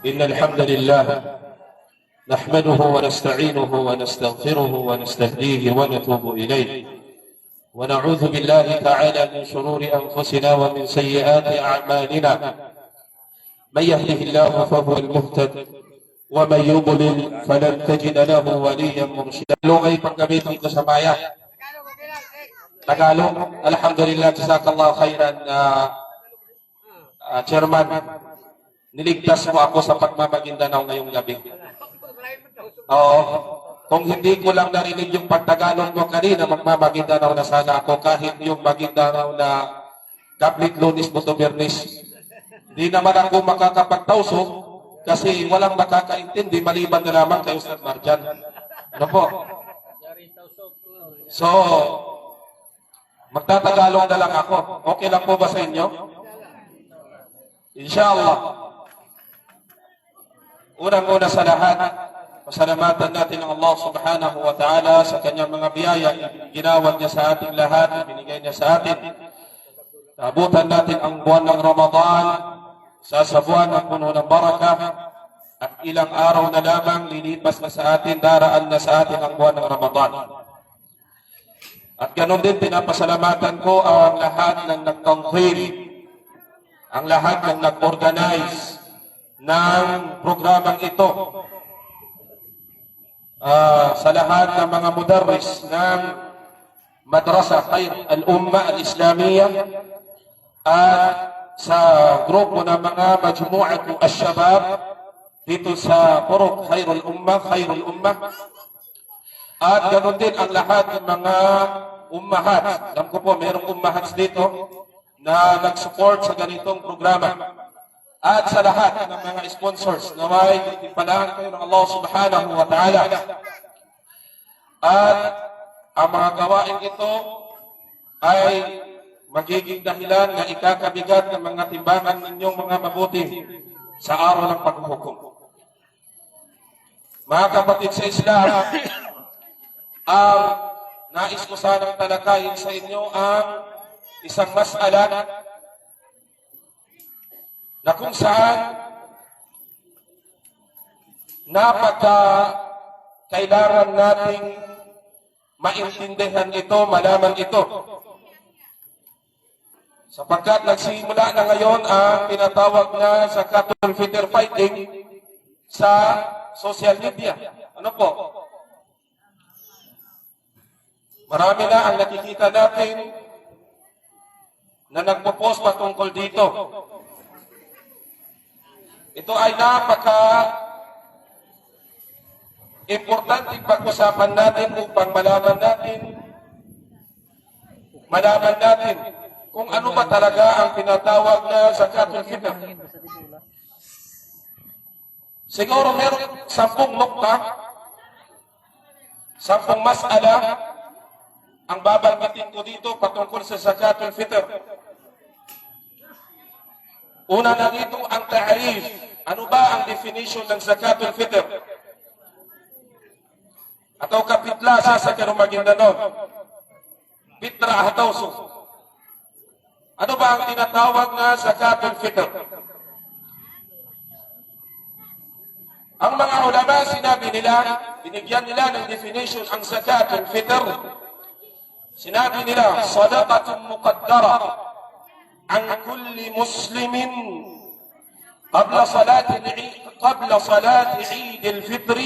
إن الحمد لله نحمده ونستعينه ونستغفره ونستهديه ونتوب إليه ونعوذ بالله تعالى من شرور أنفسنا ومن سيئات أعمالنا. من يهده الله فهو المهتد ومن يضلل فلن تجد له وليا مرشدا. Lugay paggamitin ko sa bayan. Tagalog. Alhamdulillah, jazakallahu khairan, Chairman. Niligtas mo ako sa pagmamagindanao ngayong gabi. Oo. Kung hindi ko lang narinig yung pagtagalog mo kanina, magmamagindanao na sana ako kahit yung Maguindanao na Kaplit Lunis Buto Bernis. Hindi naman ako makakapagtauso kasi walang makakaintindi maliban na lamang kay Ustad Marjan. Ano po? So, magtatagalog na lang ako. Okay lang po ba sa inyo? Inshallah. Unang-una sa lahat, pasalamatan natin ang Allah subhanahu wa ta'ala sa kanyang mga biyaya, ginawad niya sa ating lahat, binigay niya sa atin. Naabutan natin ang buwan ng Ramadan, sa buwan ng puno ng barakah, at ilang araw na lamang lilipas na sa atin, daraan na sa atin ang buwan ng Ramadan. At ganoon din, pinapasalamatan ko ang lahat ng nagtangkil, ang lahat ng nag-organize ng programang ito, sa lahat ng mga mudarris ng Madrasa Khair al-Umma al-Islamiyya at sa grupo ng mga Majmu'atu al-Shabab dito sa Purok Khairul Umma, at ganoon din ang lahat ng mga ummahat. Alam ko po, mayroong ummahats dito na nag-support sa ganitong programa. At sa lahat ng mga sponsors na may tipalaan kayo ng Allah subhanahu wa ta'ala. At ang mga gawain ito ay magiging dahilan na ikakabigat ng mga timbangan ninyong mga mabuti sa araw ng paghuhukom. Mga kapatid sa Islam, ang nais ko sanang talakayin sa inyo ang isang mas'ala na kung saan kailangan nating maintindihan ito, malaman ito. Sapagkat nagsimula na ngayon ang tinatawag na Zakatul Fitr fighting sa social media. Ano po? Marami na ang nakikita natin na nagpo-post patungkol dito. Ito ay importanteng pag-usapan natin upang malaman natin kung ano ba talaga ang tinatawag na Zakatul Fitr. Siguro meron 10 nukta, 10 mas'ala ang babanggitin ko dito patungkol sa Zakatul Fitr. Una na dito ang ta'rif. Ano ba ang definition ng Zakatul Fitr? Atau kapitla sa Karong Maguindanao. Pitra hatawso. Ano ba ang tinatawag na Zakatul Fitr? Ang mga ulama, sinabi nila, binigyan nila ng definition ang Zakatul Fitr. Sinabi nila, sadaqatun muqaddara عن كل مسلم قبل صلاة عيد الفطر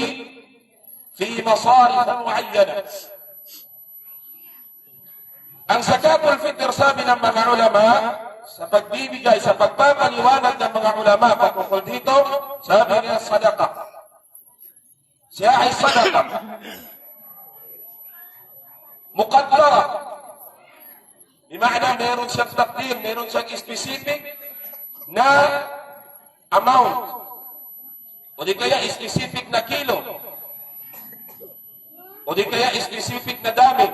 في مصارف معينة. Ang Zakatul Fitr, sabi ng mga ulama, sa pagbibigay, sa pagpapaliwanag ng mga ulama patungkol dito, sabi niya sadaqah. Siya ay sadaqah. Muqaddara. Imagine, meron siyang takdir, meron siyang specific na amount. O di kaya specific na kilo. O di kaya specific na dami.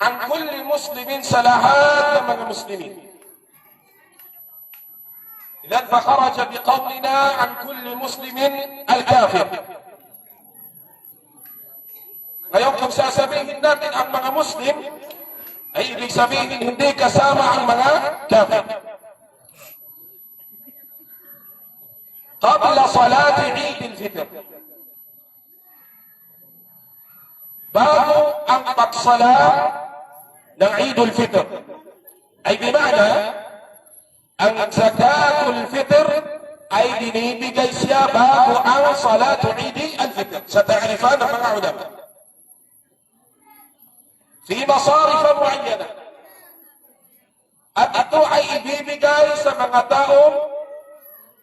Ang kulli muslimin, sa lahat ng mga muslimin. Ilan fakharaja biqawlina an kulli muslimin al-kafir. Ngayon, kung sasabihin natin ang mga Muslim, ay ibig sabihin hindi kasama ang mga kafir. qabla salati Eid al-Fitr. Bago ang pagsala ng Eid al-Fitr. Ay bimana, ang zakatul fitr ay binibigay siya bago ang salatu Eid al-Fitr. Sa ta'rifan ng mga ulama. Fi masarif muayyana. At ito ay ibibigay sa mga taong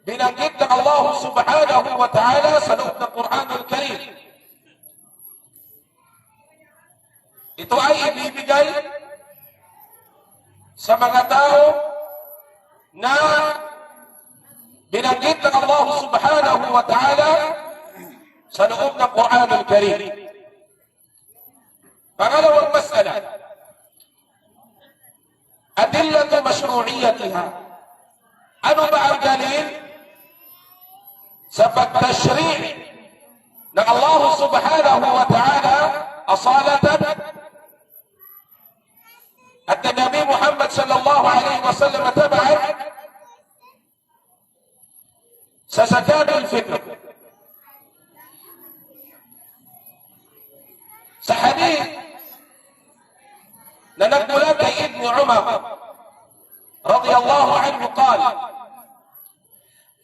binanggit ng Allah subhanahu wa ta'ala sa loob ng Quran al-Karim. Ito ay ibibigay sa mga tao na binanggit ng Allah subhanahu wa ta'ala sa loob ng Quran al-Karim. Pangalawang mas'ala, adillatu mashru'iyatiha. Ano ba ang dalil sa pagtashri' ng Allah subhanahu wa ta'ala asalatan at Nabi Muhammad sallallahu alaihi wasallam taba'an sa zakatul fitr? Sa hadith na nagmula kay Ibn Umar radiyallahu anhu qala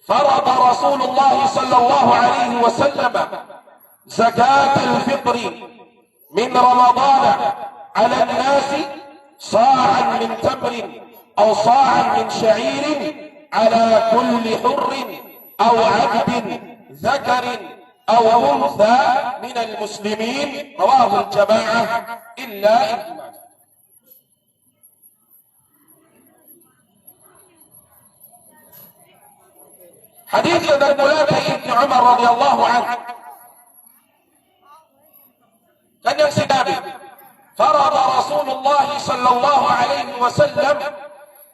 فرض رسول الله صلى الله عليه وسلم زكاة الفطر من رمضان على الناس صاعا من تمر أو صاعا من شعير على كل حر أو عبد ذكر أو أنثى من المسلمين. رواه الجماعة إلا ابن ماجه. حديث المولى ابن عمر رضي الله عنه كان ينسدابي فرض رسول الله صلى الله عليه وسلم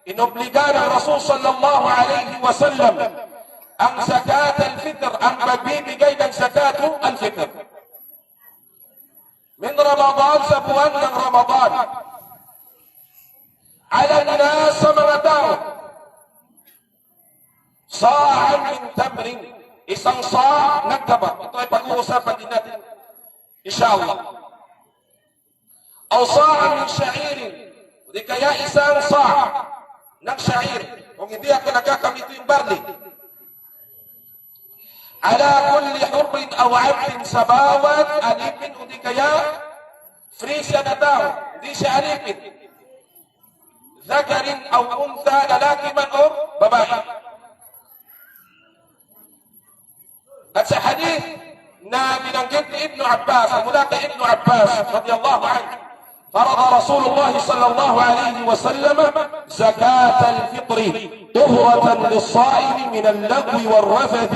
إن أبلغان الرسول صلى الله عليه وسلم أن زكاة الفطر أن مبيبي جيدا زكاة الفطر من رمضان سبوان من رمضان على الناس مرتاهم صاعا من تمر isang sa' nagtaba. Ito ay pag-uusapan din natin inshallah. Aw sa'an min sha'irin, di kaya isang sa' ng sha'ir. Kung hindi ako nagkakamit yung barley. Ala kulli hurrin aw 'abdin sa bawat alipin o di kaya free siya na tao, hindi siya alipin. Zakarin aw untha, lalaki man o babae. At sa hadith na binanggit ni Ibn Abbas, mula kay Ibn Abbas radiyallahu anhu, فرض رسول الله صلى الله عليه وسلم زكاة الفطر طهرة للصائم من اللغو والرفث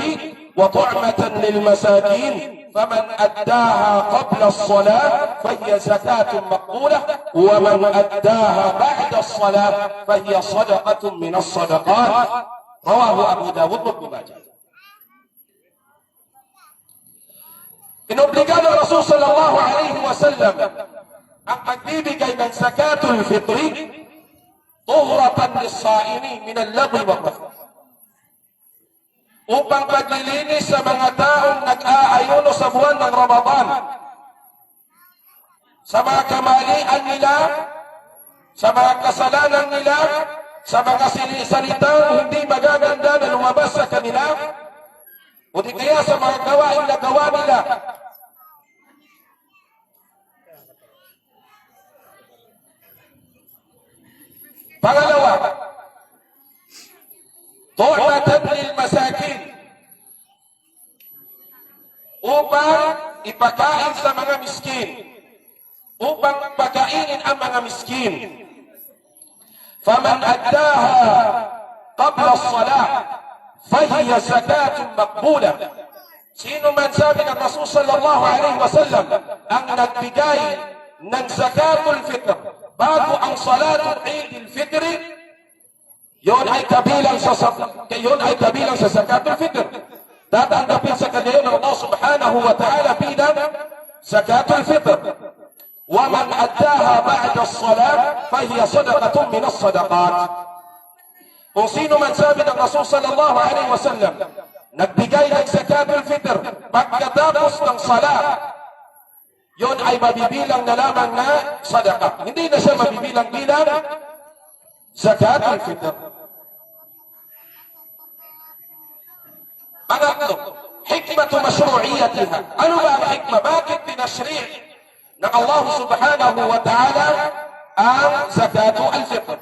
وطعمة للمساكين فمن أداها قبل الصلاة فهي زكاة مقبولة ومن أداها بعد الصلاة فهي صدقة من الصدقات. رواه أبو داود وابن ماجه. Inobligado ang Rasul sallallahu alaihi wasallam ang pagbibigay ng zakatul fitri tuhratan lis-saimi min al-lagwi wal-rafath, upang paglilinis sa mga taong nag-aayuno sa buwan ng Ramadan sa mga kamalian nila, sa mga kasalanan nila, sa mga salitang hindi magaganda na lumabas sa kanila, o di kaya sa mga gawain na gawa nila. Pangalawa, tu'matan lil masakin, upang ipakain sa mga miskin, upang pakainin ang mga miskin. Faman addaha qabla as-salah fahiya zakatun maqbula. Sino man sabi ng Rasul sallallahu alaihi wasallam ang nagbigay ng zakatul fitr bago ang salatul Eid al-Fitr, yon ay kabilang sa zakatul fitr. Tatanggapin sa kanya ng Allah subhanahu wa ta'ala bilang zakatul fitr. Wa man addaha ba'da as-salat fahiya sadaqatun min as-sadaqat. Kung sino man sabi ng Rasul sallallahu alaihi wasallam nagbigay ng zakatul fitr pagkatapos ng salat, yon ay mabibilang na lamang na sadaqah. Hindi na siya mabibilang bilang zakatul fitr. Pangatlo, hikmatu mashru'iyatiha. Ano ba ang hikma? Bakit pinashri' ng Allah subhanahu wa ta'ala ang zakatul fitr?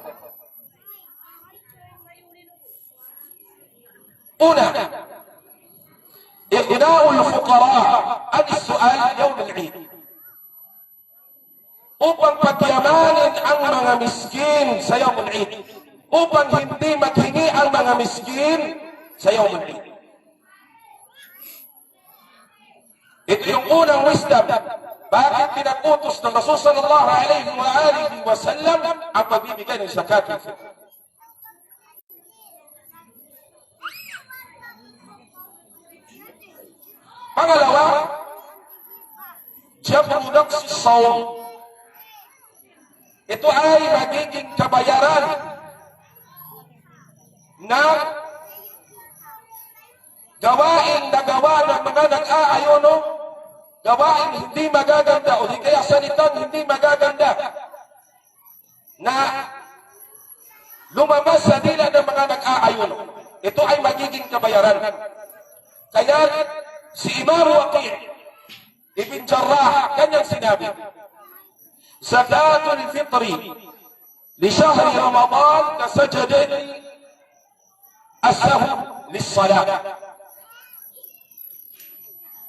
Una, إغناء الفقراء عن السؤال يوم العيد. Upang pagyamanin ang mga miskin sa Yawm al-Eid. Upang hindi maghingi ang mga miskin sa Yawm al-Eid. Ito yung unang wisdom. Bakit pinakutos ng Rasul sallallahu alaihi wa alihi wa sallam ang pagbibigay ng zakat al fitr? Pangalawa, jabrudak si sawm. Ito ay magiging kabayaran ng gawain na gawa ng mga nag-aayono, gawain hindi magaganda o di kaya salitang hindi magaganda na lumabas sa dila ng mga nag-aayono. Ito ay magiging kabayaran. Kaya si Imam Waqi' Ibn Jarrah kanyang sinabi, zakatul fitri li shahri Ramadan kasajadati as-sahw lis-salat.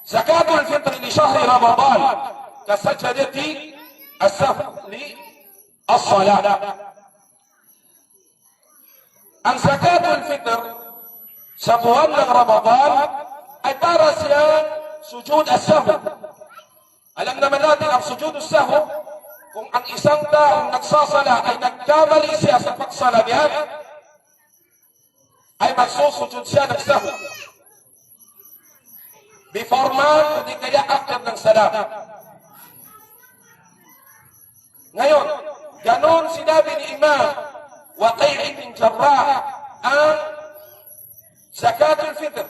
Zakatul fitri li shahri Ramadan kasajadati as-sahw lis-salat. Ang zakatul fitr sa buwan ng Ramadan ay para siya sujud as-sahw. Alam naman natin ang sujud as-sahw, kung ang isang taong nagsasala ay nagkamali siya sa pagsala niya, ay magsusujud siya ng sahw. Before man, hindi kaya after ng salam. Ngayon, ganon sinabi ni Imam Waqi' Ibn Jarrah ang zakatul fitr.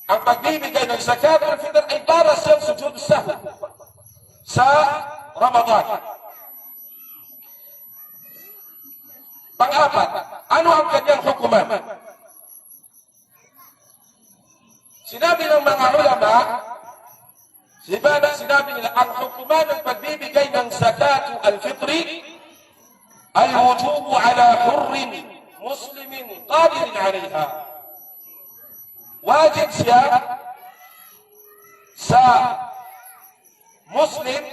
Ang pagbibigay ng zakatul fitr ay para siyang sujud sahw sa Ramadan. Pang-apat, ano ang kanyang hukuman? Sinabi ng mga ulama, sinabi nila, ang hukuman ng pagbibigay ng zakatul al-fitri al-wujubu ala hurrin muslimin qadirin alaiha. Wajib siya sa Muslim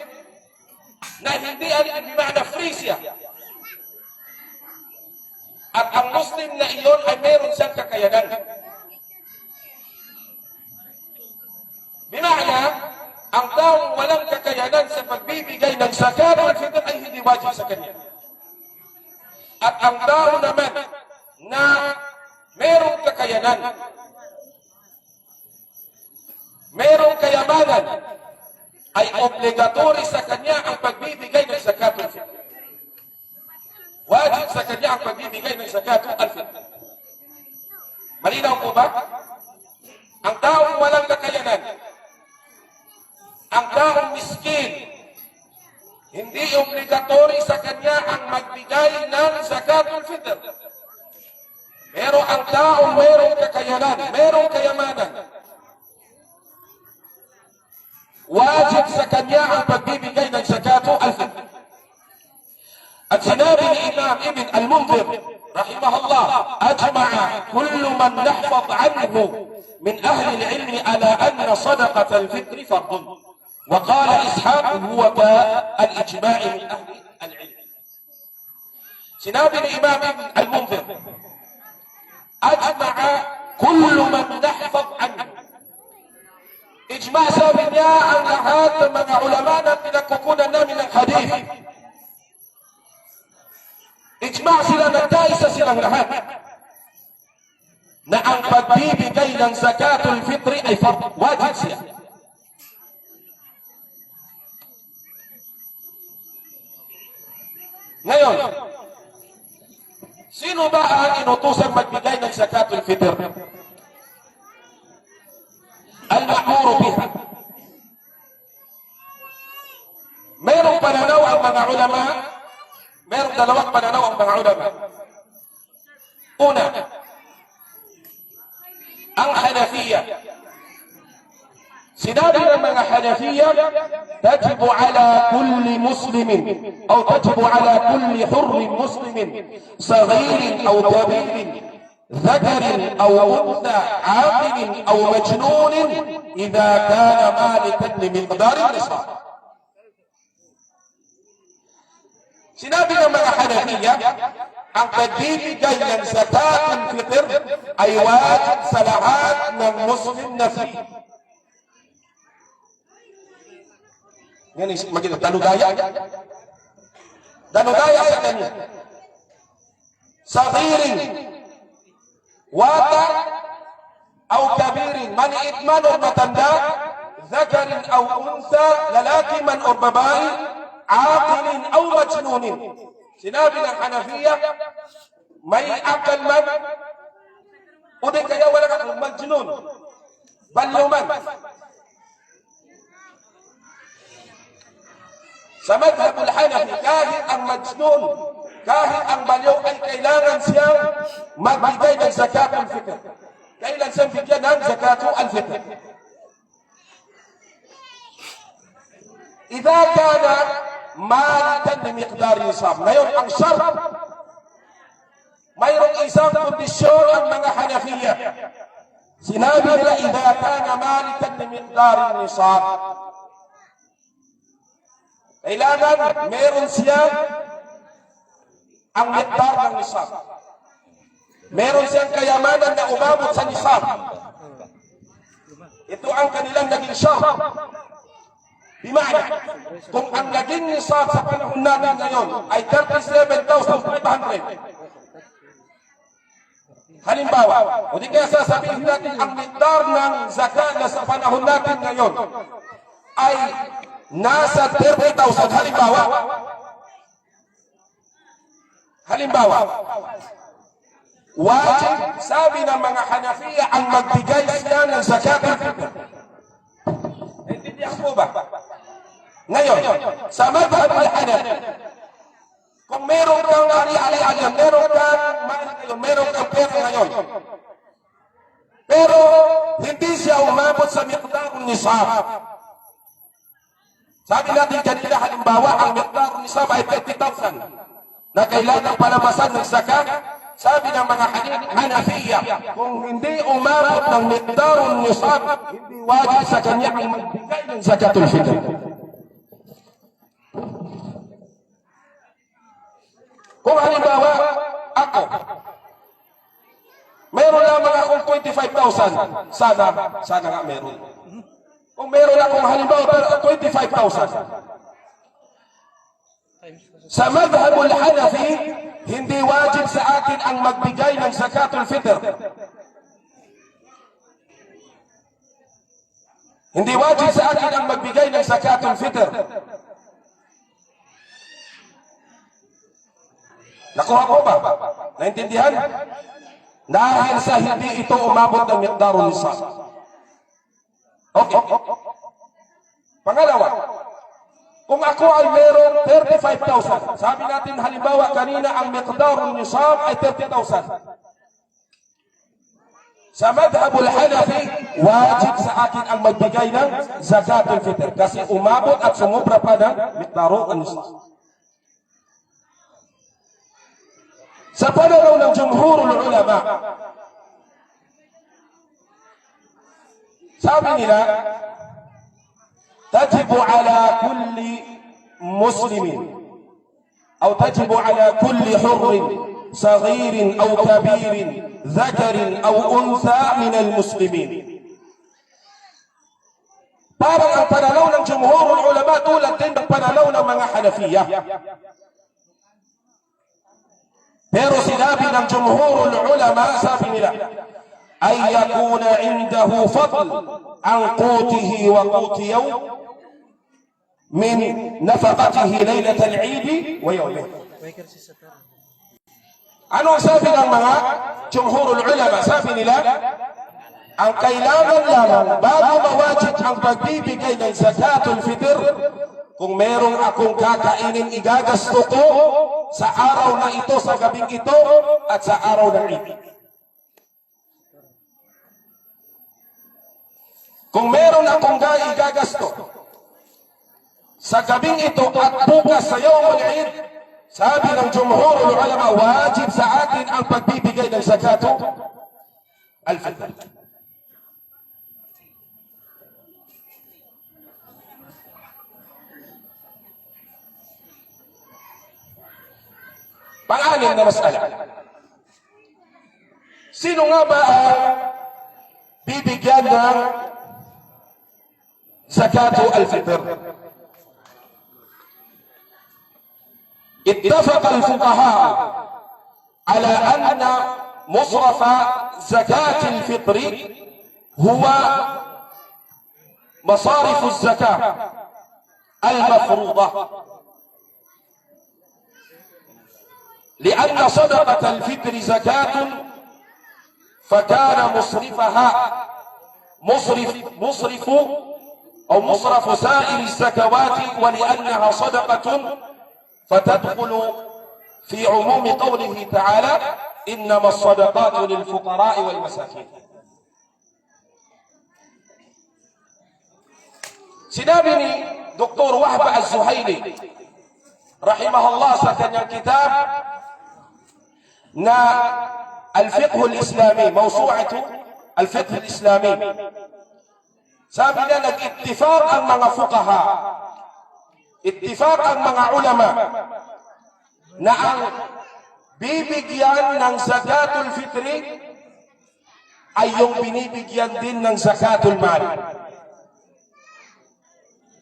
na hindi bima'na free siya. At ang Muslim na iyon ay meron siyang kakayanan. Bima'na, ang taong walang kakayanan sa pagbibigay ng zakatul fitr ay hindi wajib sa kanya. At ang tao naman na merong kakayanan, merong kayamanan, ay obligatory sa kanya ang pagbibigay ng zakatul fitr. Wajib sa kanya ang pagbibigay ng zakatul fitr. Malinaw po ba? Ang taong walang kakayanan, ang taong miskin, hindi obligatory sa kanya ang magbigay ng zakatul fitr. Pero ang taong merong kakayanan, merong kayamanan, wajib sa kanya ang pagbibigay ng zakatul fitr. At sinabi ni Imam Ibn al-Mundhir rahimahullah, ajma'a kullu man nahfaz anhu min ahli al-ilm ala anna sadaqat al-fitr fardun. Wa qala Ishaq huwa al-ijma' min ahli al-ilm. Sinabi ni Imam Ibn al-Mundhir, ajma'a kullu man nahfaz anhu. Ijma' sabi niya ang lahat ng mga ulama na pinagkukunan namin ng hadith. Ijma' sila, nagkaisa silang lahat na ang pagbibigay ng zakatul fitri ay wajib siya. Ngayon, sino ba ang inutusang magbigay ng zakatul fitr? Una, ang Hanafiya. Sinabi ng mga Hanafiya, tajibu ala kulli muslimin o tajibu ala kulli hurrin muslimin saghirin o kabirin ذكر أو أنثى عاقل أو مجنون إذا كان مالكا لمقدار النصاب. Sinabi ng mga Hanafiya, ang pagbibigay ng zakatul fitr ay wajib sa lahat ng Muslim na fi. Yan is magiging danudaya. Danudaya sa kanya. Saghirin, wata, o kabirin, maliit man o matanda, zakarin o unsa, lalaki man o babae, aqilin o majnunin. Sinabi ng Hanafiya, may akal man, o di kaya wala kang majnun, balyo man. Sa madhabul Hanafi, kahit ang majnun, kahit ang balyo ay kailangan siyang magbigay ng zakatul fitr. Kailan siyang bigyan ng zakatul fitr? Idha kana malikan bimiqdar nisab. Ngayon, ang shart, mayroong isang kondisyon ang mga Hanafiya. Sinabi nila, idha kana malikan bimiqdar nisab. Kailangan meron siya ang miqdar ng nisab. Meron siyang kayamanan na umabot sa nisab. Ito ang kanilang naging shart. Bimana, kung ang naging nisab sa panahon natin ngayon ay 37,500. Halimbawa, o di kaya sasabihin natin ang miqdar ng zakat na sa panahon natin ngayon ay nasa 30,000. Halimbawa, wajib, sabi ng mga Hanafiya, ang magbigay siya ng zakatul fitr. Naintindihan po ba? Ngayon, sa madhab al-Hanafi, kung meron kang ari-ari-ari, meron kang pera ngayon, pero hindi siya umabot sa miqdarun nisab. Sabi natin kanina, halimbawa, ang miqdarun nisab ay 30,000 na kailangan palabasan ng zakat. Sabi ng mga Hanafiya, kung hindi umabot ng miqdarun nisab, hindi wajib sa kanya ang magbigay ng zakatul fitr. Kung halimbawa, ako, meron lamang akong 25,000, sana nga meron. Kung meron akong halimbawa 25,000, sa madhabul Hanafi, hindi wajib sa atin ang magbigay ng zakatul fitr. Hindi wajib sa atin ang magbigay ng zakatul fitr. Nakuha ko ba? Naintindihan? Dahil sa hindi ito umabot ng miqdarun nisab. Okay. Pangalawa, kung ako ay meron 35,000, sabi natin halimbawa kanina ang miqdarun nisab ay 30,000. Sa madhabul Hanafi, wajib sa akin ang magbigay ng zakatul fitr kasi umabot at sumubra pa ng miqdarun nisab. Sa pananaw ng jumhurul ulama, sabi nila, tajibu ala kulli muslimin o tajibu ala kulli hurrin saghirin o kabirin dhakarin o untha min al-muslimin. Parang ang pananaw ng jumhurul ulama tulad din ng pananaw ng mga Hanafiya. Pero sinabi ng jumhurul ulama, sabi nila, ay yakuna indahu fadl an qutihi wa quti yawm min nafaqatihi laylat al-Eid wa yawmih. Ano ang sabi ng mga jumhurul ulama? Sabi nila, ang kailangan lamang bago mawajib ang pagbibigay ng zakatul fitr, kung merong akong kakainin igagasto ko sa araw na ito, sa gabing ito, at sa araw ng Eid. Kung meron akong igagasto sa gabing ito at bukas sa Yawm al-Eid, sabi ng jumhurul ulama, wajib sa atin ang pagbibigay ng zakatu al-fitr. Pang-anim na masala. Sino nga ba ang bibigyan ng zakatu al-fitr? اتفق الفقهاء على أن مصرف زكاة الفطر هو مصارف الزكاة المفروضة، لأن صدقة الفطر زكاة، فكان مصرفها مصرف سائر الزكوات، ولأنها صدقة فتدخل في عموم قوله تعالى إنما الصدقات للفقراء والمساكين. Sinabi ni Dr. Wahba Az-Zuhaili rahimahullah sa kanyang kitab na Al-Fiqh Al-Islami, Mawsu'atu Al-Fiqh Al-Islami, sabi na nag-ittifaq ang mga fuqaha, ittifaq ang mga ulama na ang bibigyan ng zakatul fitri ay yung binibigyan din ng zakatul mal.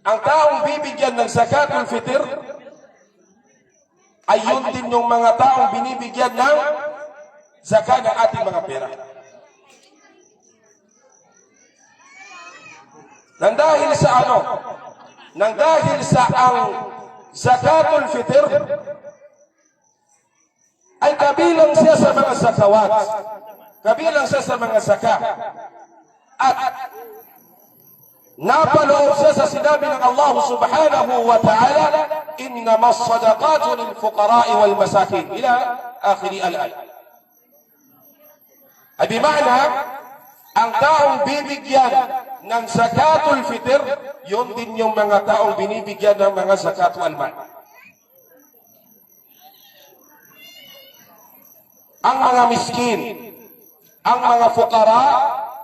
Ang taong bibigyan ng zakatul fitr ay yun din yung mga taong binibigyan ng zakat ng ating mga pera. Nang dahil sa ano? Nang dahil sa ang zakatul fitr ay kabilang siya sa mga zakawat, kabilang siya sa mga zakat, at napaloob siya sa sinabi ng Allah subhanahu wa ta'ala, innama as-sadaqatu lil-fuqara'i wal-masakin, ila akhiri al-ayat. Ay bima'na, ang taong bibigyan ng zakatul fitr, yun din yung mga taong binibigyan ng mga zakatul mal. Ang mga miskin, ang mga fuqara,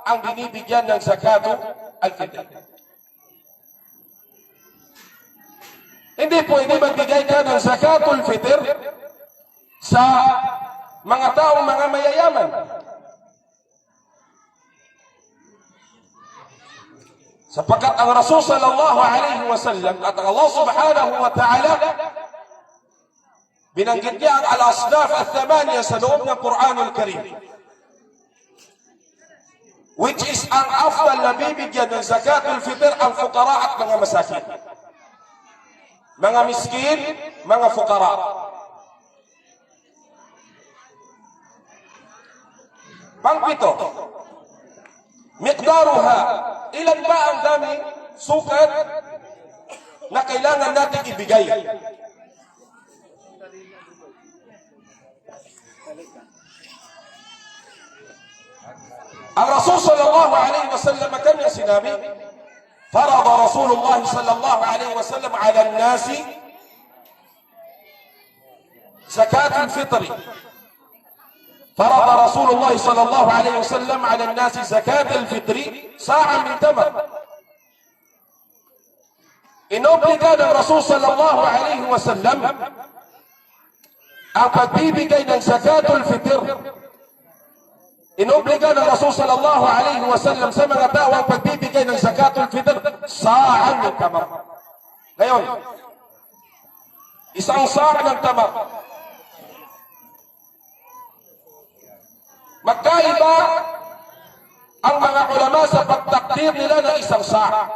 ang binibigyan ng zakatul al-fitr. Hindi pwede magbigay ka ng zakatul fitr sa mga taong mga mayayaman. Sapagkat ang Rasul sallallahu alaihi wasallam at ang Allah subhanahu wa ta'ala binanggit niya ang al-asnaf al-thamaniya sa loob ng Quranul Karim, which is ang afdal na bibigyan ng zakatul fitr ang fuqara at mga masakin, mga miskin, mga fuqara. Pangpito, miqdaruha, ilan ba ang dami sukat na kailangan natin ibigay? Ang Rasul sallallahu alaihi wasallam kanya sinabi, farada Rasulullah sallallahu alaihi wasallam ala an-nasi zakat al-fitr. فرض رسول الله صلى الله عليه وسلم على الناس زكاة الفطر صاعا من تمر. Inobligado ang Rasul sallallahu alaihi wasallam ang pagbibigay ng zakatul fitr. Inobligado ang Rasul sallallahu alaihi wasallam sa mga tao ang pagbibigay ng zakatul fitr sa'an ng tamar. Ngayon, isang sa' ng tamar, magkaiba ang mga ulama sa pagtakdir nila ng isang sa'.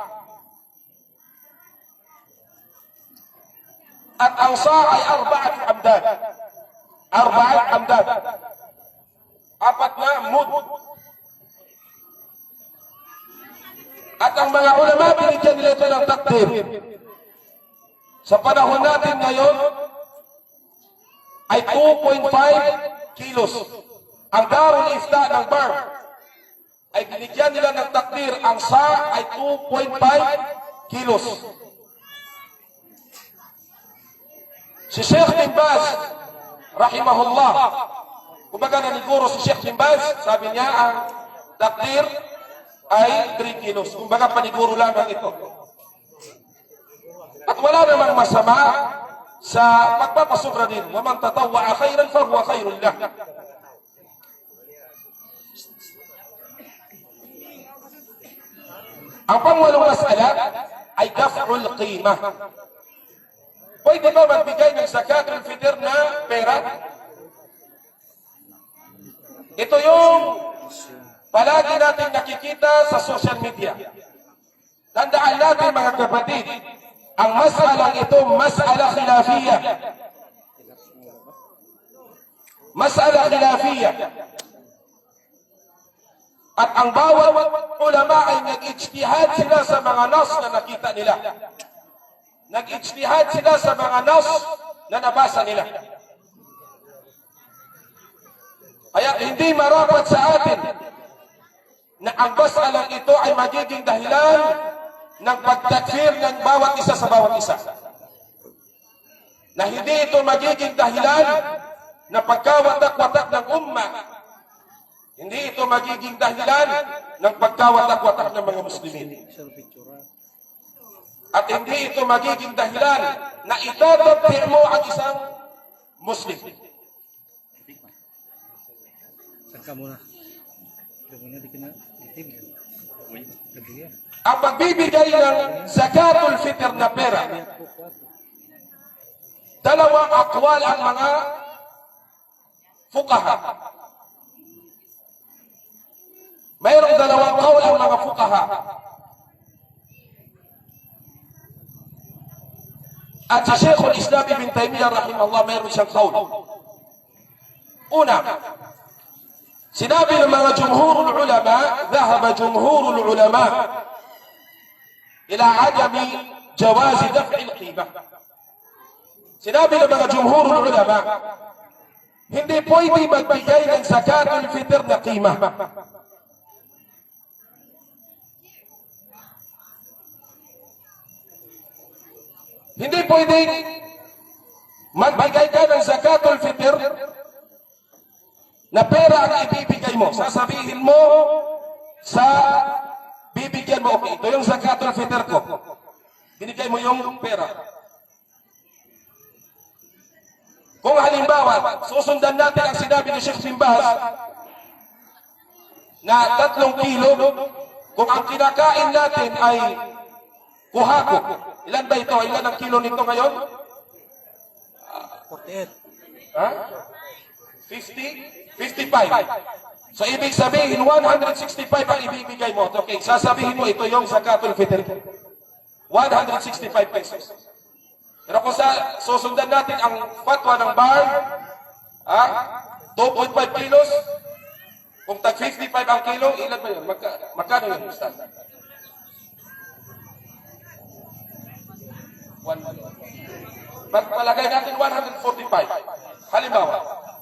At ang sa' ay arba'at amdad. Arba'at amdad. Apat na mud. At ang mga ulama binigyan nila ito ng takdir. Sa panahon natin ngayon, ay 2.5 kilos. Ang Darul Ifta ng bar ay binigyan nila ng takdir, ang sa ay 2.5 kilos. Si Sheikh bin Baz, rahimahullah, kumbaga naniguro si Sheikh bin Baz, sabi niya ang takdir ay 3 kilos. Kumbaga paniguro lamang ito. At wala namang masama sa pagpapasubra din. وَمَنْ تَطَوَّعَ خَيْرًا فَهُوَ خَيْرٌ لَهُ. Ang pangwalong masala ay daf'ul qimah. Pwede ba magbigay ng zakatul fitr na pera? Ito yung palagi natin nakikita sa social media. Tandaan natin mga kapatid, ang masalang ito, masala khilafiyah. Masala khilafiyah. At ang bawat ulama ay nag-ijtihad sila sa mga nas na nakita nila. Nag-ijtihad sila sa mga nas na nabasa nila. Kaya hindi marapat sa atin na ang masalang ito ay magiging dahilan ng pagtakfir ng bawat isa sa bawat isa. Na hindi ito magiging dahilan na pagkawatak-watak ng umma. Hindi ito magiging dahilan ng pagkawatak-watak ng mga Muslimin. At hindi ito magiging dahilan na itatapir mo ang isang Muslim. Sangka muna. Ang pagbibigay ng zakatul fitr na pera, dalawang akwal ang mga fuqaha. Mayroong dalawang qawl ang mga fuqaha. At si Sheikhul Islam Ibn Taymiyyah rahimahullah mayroon siyang qawl. Una, sinabi ng mga jumhurul ulama, dhahaba jumhurul ulama ila adami jawazi daf'il qimah. Sinabi ng mga jumhurul ulama, hindi pwede magbigay ng zakatul fitr na qimah. Hindi pwede magbigay ka ng zakatul fitr na pera ang ibibigay mo. Sasabihin mo sa bibigyan mo, okay, ito yung zakatul fitr ko. Binigay mo yung pera. Kung halimbawa, susundan natin ang sinabi ni Sheikh bin Baz na 3 kilo, kung ang kinakain natin ay kuhako, ilan ba ito? Ilan ang kilo nito ngayon? 48. Ha? 50? 55. So, ibig sabihin, 165 ang ibibigay mo. Okay, sasabihin mo, ito yung zakatul fitr. 165 pesos. Pero kung susundan natin ang fatwa ng bar, 2.5 kilos, kung tag 55 ang kilo, ilan ba yun? Magkano yun, Ustaz? 1. Pagpalagay natin 145. Halimbawa,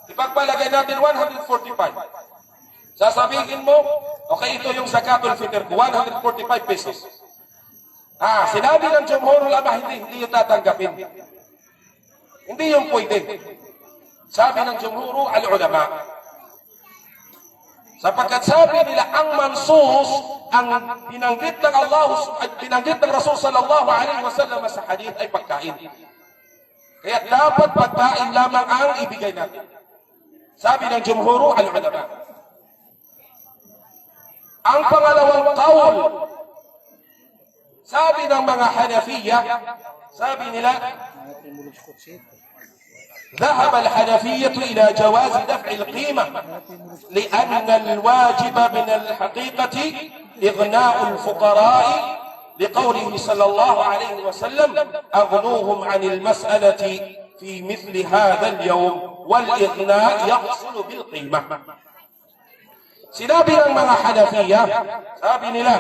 ipagpalagay natin 145. Sasabihin mo, okay, ito yung zakatul fitr ko, 145 pesos. Sinabi ng jumhur ulama, hindi yung tatanggapin. Hindi yung pwede. Sabi ng jumhur al-ulama, sapagkat sabi nila, ang mansus, ang binanggit ng Allah, binanggit ng Rasul sallallahu alaihi wasallam sa hadith ay pagkain. Kaya dapat pagkain lamang ang ibigay natin. Sabi ng jumhur al-ulama. Ang pangalawang qawl, sabi ng mga Hanafiyah, sabi nila, ذهب الحنفية إلى جواز دفع القيمة لأن الواجب من الحقيقة إغناء الفقراء لقوله صلى الله عليه وسلم أغنوهم عن المسألة في مثل هذا اليوم والإغناء يحصل بالقيمة. Sinabi ng mga Hanafiyah, sabi nila,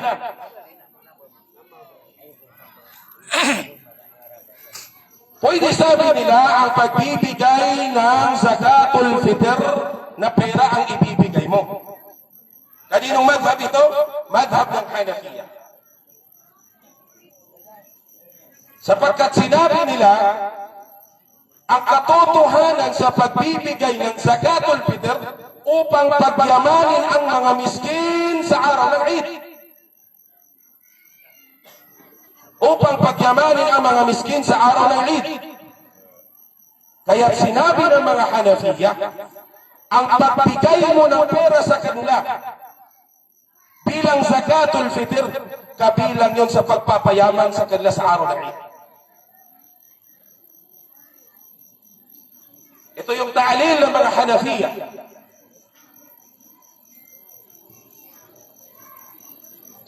Pwede sabi nila ang pagbibigay ng zakatul fitr na pera ang ibibigay mo. Kaninong madhab ito? Madhab ng Hanafiya. Sapagkat sinabi nila, ang katotohanan sa pagbibigay ng zakatul fitr upang pagyamanin ang mga miskin sa araw ng Eid. Upang pagyamanin ang mga miskin sa araw ng Eid. Kaya sinabi ng mga Hanafiya, ang pagbigay mo ng pera sa kanila bilang zakatul fitr, kabilang yon sa pagpapayaman sa kanila sa araw ng Eid. Ito yung ta'lil ng mga Hanafiya.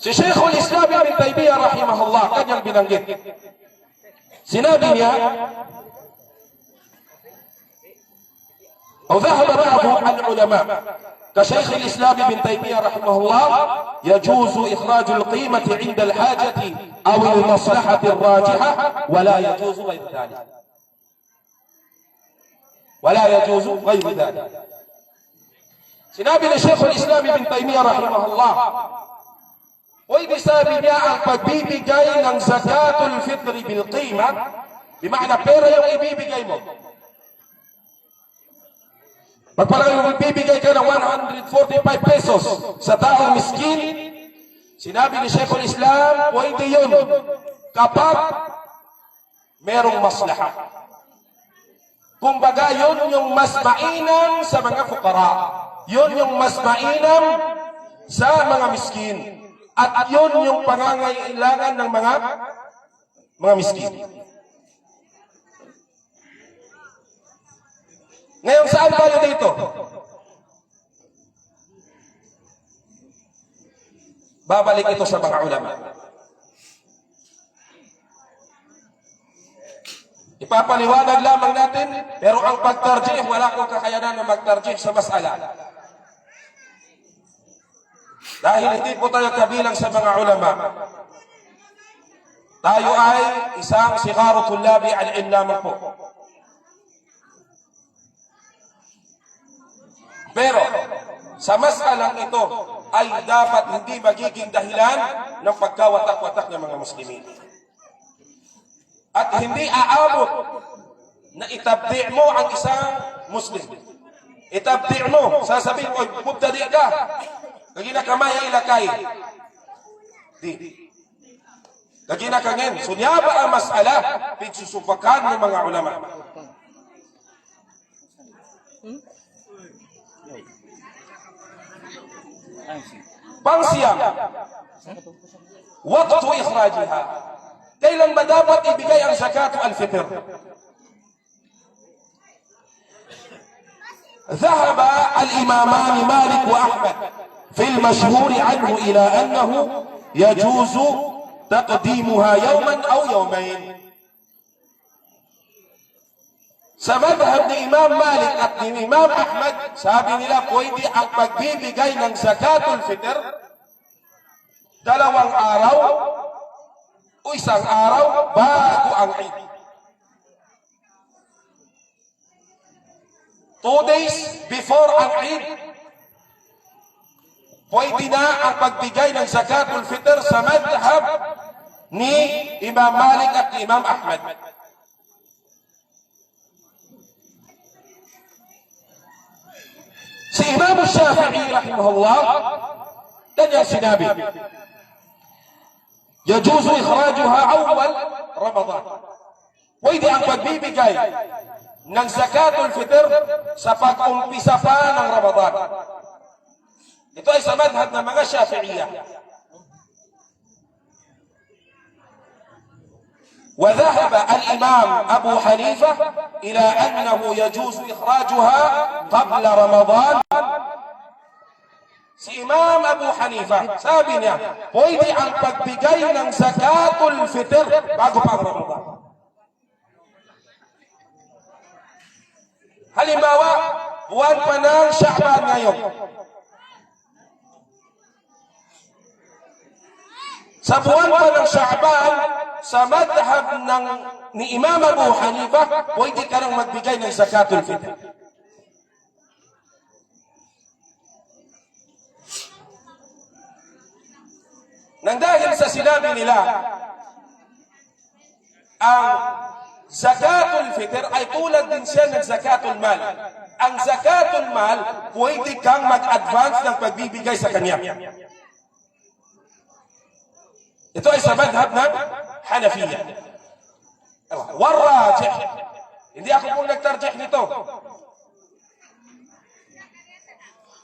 Si Sheikhul Islam Ibn Taymiyyah rahimahullah, kanyang binanggit. Sinabi niya, أو ذهب بعض العلماء كشيخ الإسلام ابن تيمية رحمه الله يجوز إخراج القيمة عند الحاجة أو المصلحة الراجحة ولا يجوز غير ذلك. ولا يجوز غير ذلك. Sinabi ni Sheikhul Islam Ibn Taymiyyah rahimahullah, pwede sabi niya ang pagbibigay ng zakatul fitri bil qima, bima'na pera yung ibibigay mo. Pagpalagay magbibigay ka ng 145 pesos sa taong miskin, sinabi ni Sheikhul Islam, pwede yun kapag merong maslaha. Kumbaga, yun yung mas mainam sa mga fukara. Yun yung mas mainam sa mga miskin. At yun yung pangangailangan ng mga miskin. Ngayon, saan tayo dito? Babalik ito sa mga ulama. Ipapaliwanag lamang natin, pero ang pagtarjih, wala akong kakayanan na magtarjih sa mas'ala. Dahil hindi po tayo kabilang sa mga ulama. Tayo ay isang sigaro tullabi al-ilm lamang po. Pero, sa masalang ito ay dapat hindi magiging dahilan ng pagkawatak-watak ng mga Muslimin. At hindi aabot na itabdi' mo ang isang Muslim. Itabdi' mo, sasabihin mo, mubtadi' ka, kagina kamay ang ilakay. Di. Kagina kangin, sunyaba ang masala, pigsusupakan ng mga ulama. Pangsiyam, waktu ikhrajiha. Kailan ba dapat ibigay ang zakatu al-fitr? ذهب الإمامان مالك وأحمد في المشهور عنه إلى أنه يجوز تقديمها يوما أو يومين. Sa madhab ni Imam Malik at ni Imam Ahmad, sabi nila pwede ang pagbibigay ng zakatul fitr 2 araw o 1 araw bago ang Eid. 2 days before ang Eid, pwede na ang pagbigay ng zakatul fitr sa madhab ni Imam Malik at ni Imam Ahmad. Si Imam Shafi'i rahimahullah, kanya sinabi, yajuzu ikhrajuha awwal Ramadan. Pwede ang pagbibigay ng zakatul fitr sa pag-umpisa pa ng Ramadan. Ito ay sa madhab ng mga Shafi'iyah. وذهب الإمام أبو حنيفة إلى أنه يجوز إخراجها قبل رمضان. Si Imam Abu Hanifa, sabi niya, pwede ang pagbigay ng zakatul fitr bago pa ang Ramadan. Halimbawa, buwan pa ng Sha'ban ngayon. Sa buwan pa ng Sha'ban, sa madhab ni Imam Abu Hanifa, pwede ka nang magbigay ng zakatul fitr. Nang dahil sa sinabi nila, ang zakatul fitr ay tulad din siya ng zakatul mal. Ang zakatul mal, pwede kang mag-advance ng pagbibigay sa kanya. Ito ay sa madhab ng Hanafiya. Warrajih. Hindi ako pong nagtarjih nito.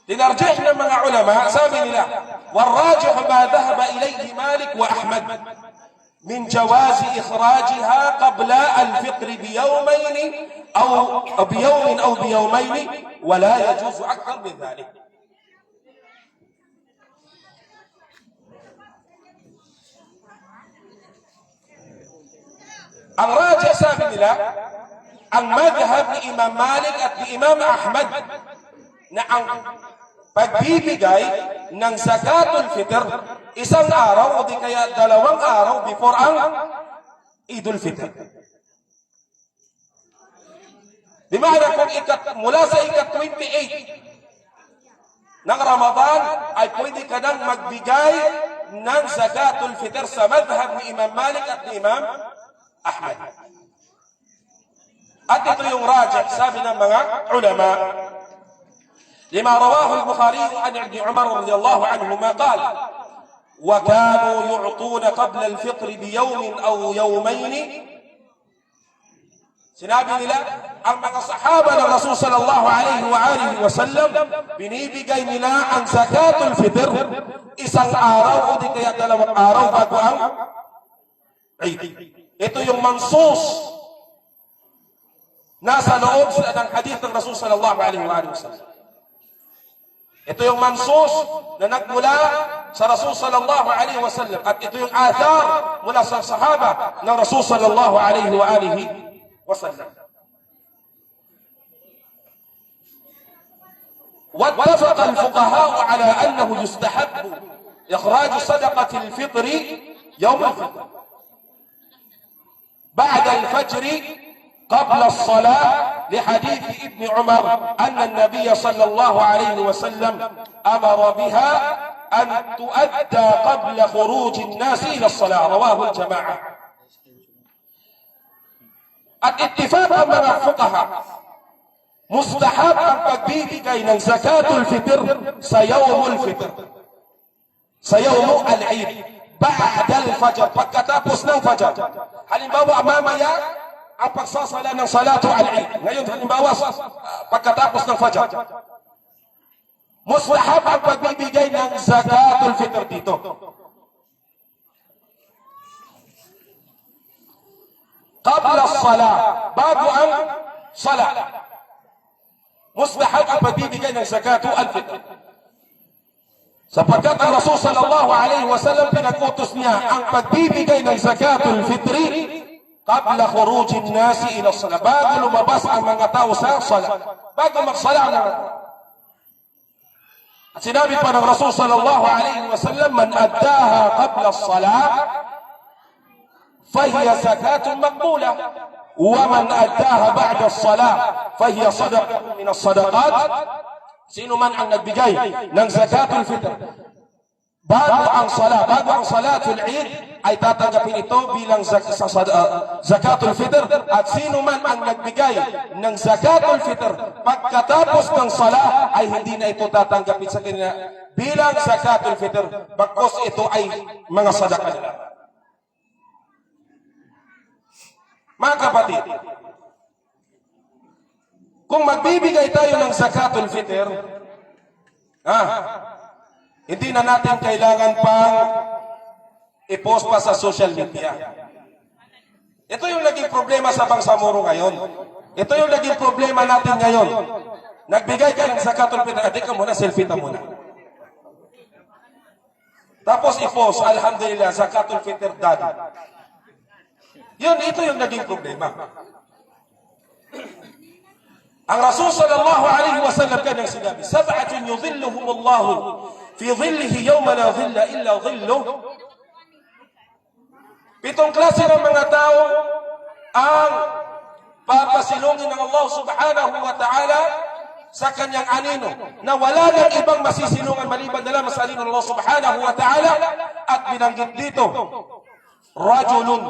Tinarjih ng mga ulama, sabi nila, warrajih ma dhahaba ilayhi Malik wa Ahmad min jawazi ikhrajiha qabla al-fitr biyawmayn aw biyawmayn wa la yajuzu akthar min dhalik. Ang rajih, sabi nila, ang madhab ni Imam Malik at ni Imam Ahmad na ang pagbibigay ng zakatul fitr isang araw o di kaya 2 araw before ang Idul Fitr. Di maana kung mula sa ika-28 ng Ramadan ay pwede ka nang magbigay ng zakatul fitr sa madhab ni Imam Malik at ni Imam Ahmad. At ito yung rajih, sabi ng mga ulama. Lima rawahu al-Bukhari an Ibn Umar radiyallahu anhuma qala wa kanu yu'tuna qabla al-fitr bi yawmin aw yawmayn. Sinabi nila, ang mga sahaba ng Rasul sallallahu alaihi wa alihi wa sallam, binibigay nila ang zakatul fitr isang araw o di kaya 2 araw bago ang Eid. Ito yung mansus nasa loob ng hadith ng Rasul sallallahu alaihi wa sallam. Ito yung mansus na nagmula sa Rasul sallallahu alaihi wa sallam. At ito yung athar mula sa sahaba ng Rasul sallallahu alaihi wa sallam. واتفق الفقهاء على أنه يستحب إخراج صدقة الفطر يوم الفطر بعد الفجر قبل الصلاة لحديث ابن عمر أن النبي صلى الله عليه وسلم أمر بها أن تؤدى قبل خروج الناس إلى الصلاة. رواه الجماعة. الاتفاق مع الفقهاء مستحب أن pagbibigay ng zakatul fitr sa yawmul fitr, sa yawmul al-Eid, ba'da al-fajr, pagkatapos ng fajr. Halimbawa, mamaya ang pagsasala ng salatu al-Eid. Ngayon, halimbawa, pagkatapos ng fajr. Mustahab ang pagbibigay ng zakatul fitr dito. Qabla as-salah, bago ang salah. Mustahab ang pagbibigay ng zakatul al-fitr. Sapagkat ang Rasul sallallahu alaihi wasallam pinag-utos niya ang pagbibigay ng zakatul fitri qabla khurujin nasi ila salat, bago lumabas ang mga tao sa salat, bago magsala ng at sinabi pa ng Rasul sallallahu alaihi wasallam, man addaha qabla as-salat fahiya zakatun maqbula wa man addaha ba'da as-salat fahiya sadaqatun min as-sadaqat. Sino man ang nagbigay ng zakatul fitr bago ang salatul Eid ay tatanggapin ito bilang zakatul fitr, at sino man ang nagbigay ng zakatul fitr pagkatapos ng salah ay hindi na ito tatanggapin sa kanila bilang zakatul fitr, bagkus ito ay mga sadaka nila. Mga kapatid, kung magbibigay tayo ng zakatul fitr, hindi na natin kailangan pang i-post pa sa social media. Ito yung naging problema sa Bangsamoro ngayon. Ito yung naging problema natin ngayon. Nagbigay ka ng zakatul fitr, adik ka muna, selfie ta muna. Tapos i-post, alhamdulillah, zakatul fitr done. Ito yung naging problema. Ang Rasul sallallahu alaihi wasallam kanyang sinabi, sab'atun yudhilluhumullahu fi dhillihi yawma la dhilla illa dhilluh. Pitong klase ng mga tao ang papasilungin ng Allah subhanahu wa ta'ala sa kanyang anino, na wala ng ibang masisilungan maliban na lang sa anino ng Allah subhanahu wa ta'ala. At binanggit dito, rajulun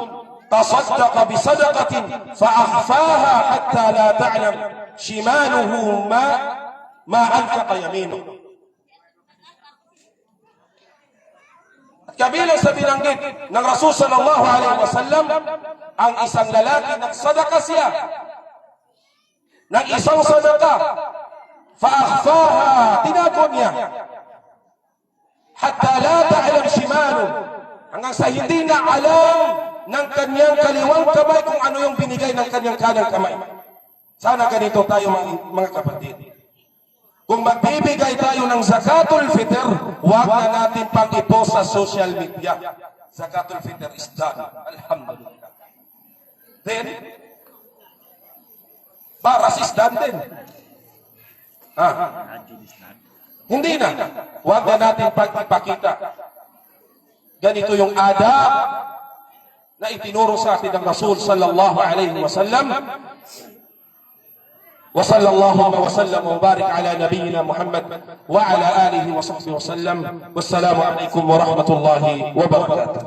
tasaddaqa bisadaqatin fa'akhfaha hatta la ta'lam shimaluhu ma anfaqa yaminuhu. At kabilang sa binanggit ng Rasul sallallahu alaihi wasallam, ang isang lalaki nagsadaka siya ng isang sadaka, fa'akhfaha, tinago niya, hatta la ta'lam shimalu, hanggang sa hindi na alam ng kanyang kaliwang kamay kung ano yung binigay ng kanyang kanang kamay. Sana ganito tayo mga kapatid. Kung magbibigay tayo ng zakatul fitr, huwag na natin pang ipost sa social media. Zakatul fitr is done. Alhamdulillah. Then, baras is done din. Hindi na. Huwag na natin pang ipakita. Ganito yung adab na itinuro sa atin ng Rasul sallallahu alaihi wasallam. وصلى الله وسلم وبارك على نبينا محمد وعلى آله وصحبه وسلم والسلام عليكم ورحمة الله وبركاته.